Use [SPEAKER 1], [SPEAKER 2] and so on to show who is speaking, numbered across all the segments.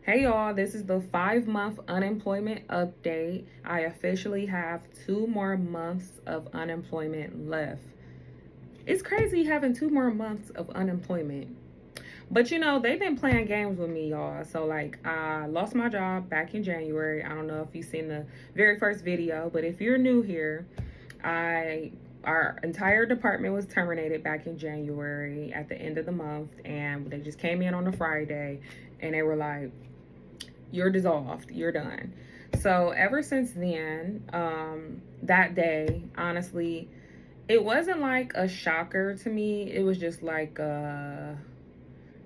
[SPEAKER 1] Hey y'all, this is the 5 month unemployment update. I officially have 2 more months of unemployment left. It's crazy having 2 more months of unemployment. But they've been playing games with me, y'all. So, I lost my job back in January. I don't know if you've seen the very first video, but if you're new here, our entire department was terminated back in January at the end of the month, and they just came in on a Friday and they were like, you're dissolved, you're done. So ever since then, that day, honestly, it wasn't like a shocker to me. It was just like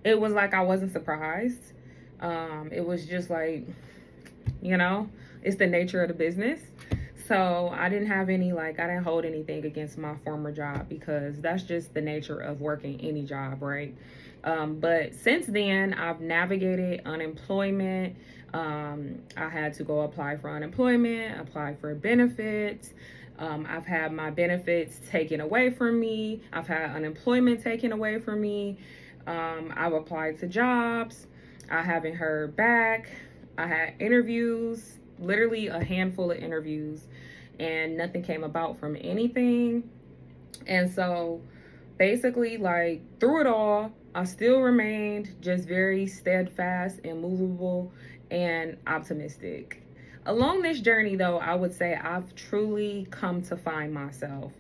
[SPEAKER 1] it was like I wasn't surprised. It was just like, you know, it's the nature of the business. So I didn't have any, I didn't hold anything against my former job because that's just the nature of working any job, right? But since then, I've navigated unemployment. I had to go apply for unemployment, apply for benefits. I've had my benefits taken away from me. I've had unemployment taken away from me. I've applied to jobs. I haven't heard back. I had interviews, literally a handful of interviews, and nothing came about from anything. And so basically, through it all, I still remained just very steadfast, immovable, and optimistic. Along this journey, though, I would say I've truly come to find myself.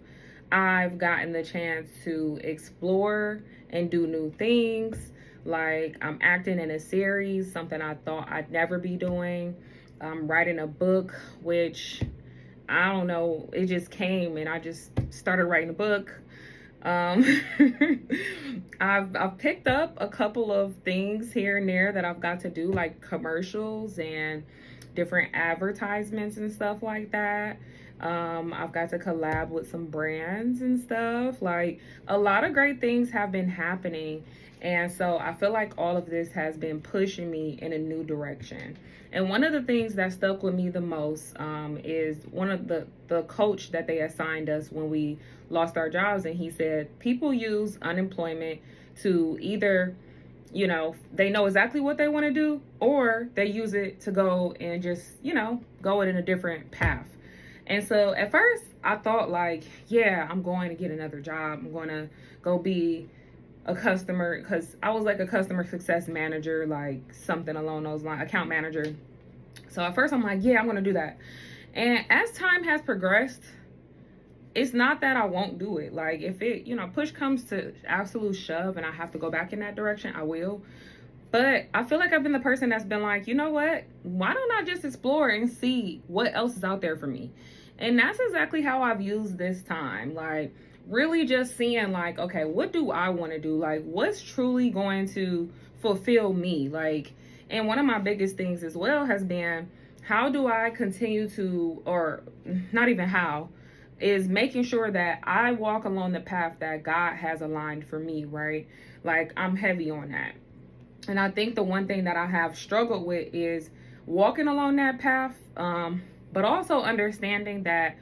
[SPEAKER 1] I've gotten the chance to explore and do new things. Like, I'm acting in a series, something I thought I'd never be doing. I'm writing a book, which I don't know, it just came and I just started writing a book. Um, I've picked up a couple of things here and there that I've got to do, like commercials and different advertisements and stuff like that. I've got to collab with some brands and stuff. Like, a lot of great things have been happening. And so I feel like all of this has been pushing me in a new direction. And one of the things that stuck with me the most is one of the coach that they assigned us when we lost our jobs. And he said, people use unemployment to either, they know exactly what they want to do, or they use it to go and just, go in a different path. And so at first I thought, like, yeah, I'm going to get another job. I'm going to go be a customer, because I was like a customer success manager, like something along those lines, account manager. So at first I'm like, yeah, I'm going to do that. And as time has progressed, it's not that I won't do it. Like, if it, push comes to absolute shove and I have to go back in that direction, I will. But I feel like I've been the person that's been like, you know what? Why don't I just explore and see what else is out there for me? And that's exactly how I've used this time. Like, really just seeing, like, okay, what do I want to do? Like, what's truly going to fulfill me? Like, and one of my biggest things as well has been, how do I continue to, or not even how, is making sure that I walk along the path that God has aligned for me, right? Like, I'm heavy on that. And I think the one thing that I have struggled with is walking along that path, but also understanding that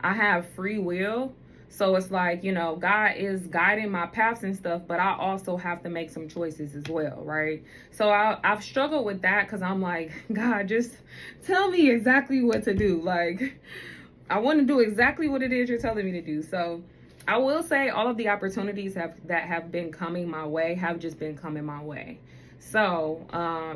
[SPEAKER 1] I have free will. So it's like, God is guiding my paths and stuff, but I also have to make some choices as well, right? So I've struggled with that because I'm like, God, just tell me exactly what to do. Like, I want to do exactly what it is you're telling me to do. So I will say all of the opportunities that have been coming my way have just been coming my way. So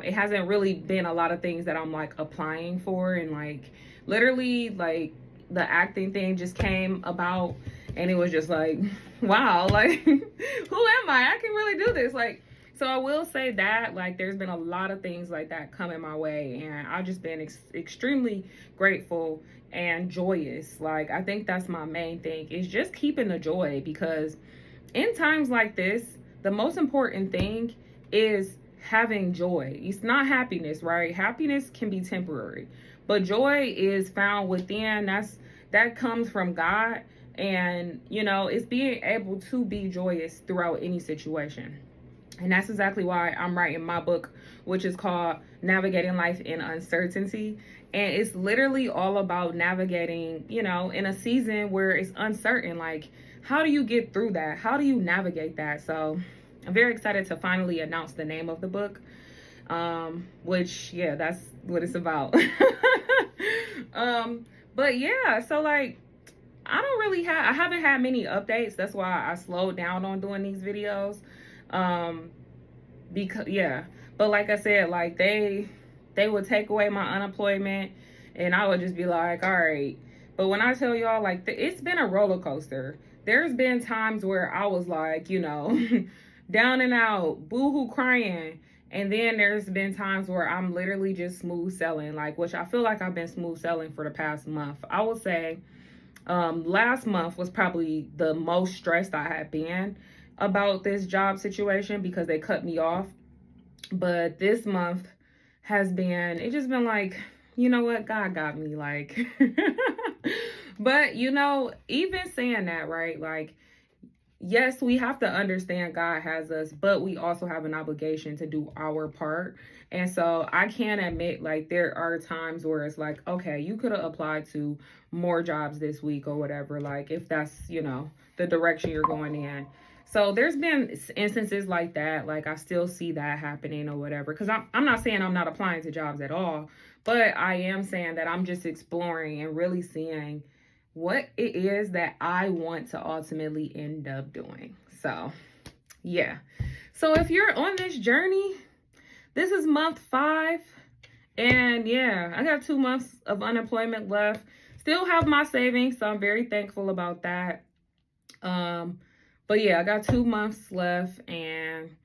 [SPEAKER 1] it hasn't really been a lot of things that I'm like applying for, and like literally like the acting thing just came about, and it was just like, wow, like who am I can really do this. Like, so I will say that, like, there's been a lot of things like that coming my way, and I've just been extremely grateful and joyous. Like, I think that's my main thing, is just keeping the joy, because in times like this, the most important thing is having joy. It's not happiness, right? Happiness can be temporary, but joy is found within. That comes from God, and it's being able to be joyous throughout any situation. And that's exactly why I'm writing my book, which is called Navigating Life in Uncertainty. And it's literally all about navigating, in a season where it's uncertain. Like, how do you get through that? How do you navigate that? So I'm very excited to finally announce the name of the book. Which, yeah, that's what it's about. um, but yeah, so like, I haven't had many updates. That's why I slowed down on doing these videos. Um, because yeah, but like I said, like they would take away my unemployment, and I would just be like, all right. But when I tell y'all, like, it's been a roller coaster. There's been times where I was like, down and out, boohoo crying. And then there's been times where I'm literally just smooth selling, like, which I feel like I've been smooth selling for the past month. I would say last month was probably the most stressed I had been about this job situation because they cut me off. But this month has been, it just been like, you know what, God got me, like. But even saying that, right, like, yes, we have to understand God has us, but we also have an obligation to do our part. And so I can admit, like, there are times where it's like, okay, you could have applied to more jobs this week or whatever, like, if that's, the direction you're going in. So there's been instances like that. Like, I still see that happening or whatever. Because I'm not saying I'm not applying to jobs at all, but I am saying that I'm just exploring and really seeing what it is that I want to ultimately end up doing. So, yeah. So if you're on this journey, this is month 5. And yeah, I got 2 months of unemployment left. Still have my savings, so I'm very thankful about that. But yeah, I got 2 months left, and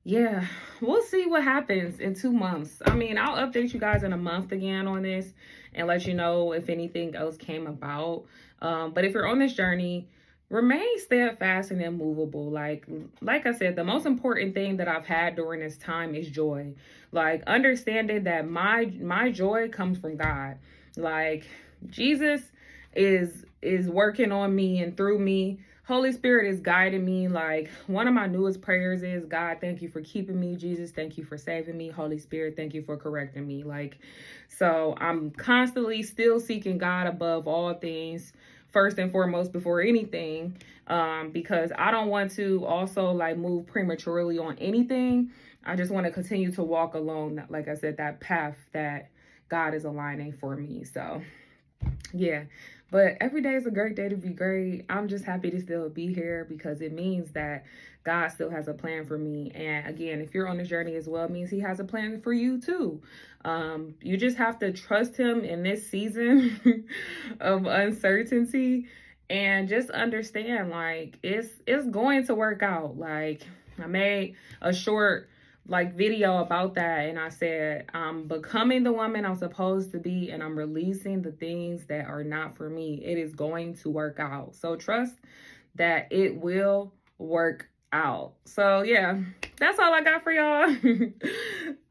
[SPEAKER 1] yeah, we'll see what happens in 2 months. I mean, I'll update you guys in a month again on this and let you know if anything else came about. But if you're on this journey, remain steadfast and immovable. Like I said, the most important thing that I've had during this time is joy. Like, understanding that my joy comes from God. Like, Jesus is working on me and through me. Holy Spirit is guiding me. Like, one of my newest prayers is, God, thank you for keeping me. Jesus, thank you for saving me. Holy Spirit, thank you for correcting me. Like, so I'm constantly still seeking God above all things, first and foremost, before anything, because I don't want to also, like, move prematurely on anything. I just want to continue to walk along, like I said, that path that God is aligning for me. So yeah, but every day is a great day to be great. I'm just happy to still be here because it means that God still has a plan for me. And again, if you're on the journey as well, it means he has a plan for you too. You just have to trust him in this season of uncertainty and just understand, like, it's going to work out. Like, I made a short video about that, and I said, I'm becoming the woman I'm supposed to be, and I'm releasing the things that are not for me. It is going to work out. So trust that it will work out. So yeah, that's all I got for y'all.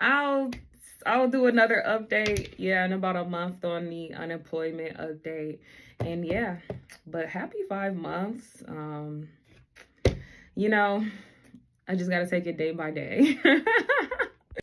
[SPEAKER 1] I'll do another update, yeah, in about a month on the unemployment update. And yeah, but happy 5 months. I just got to take it day by day.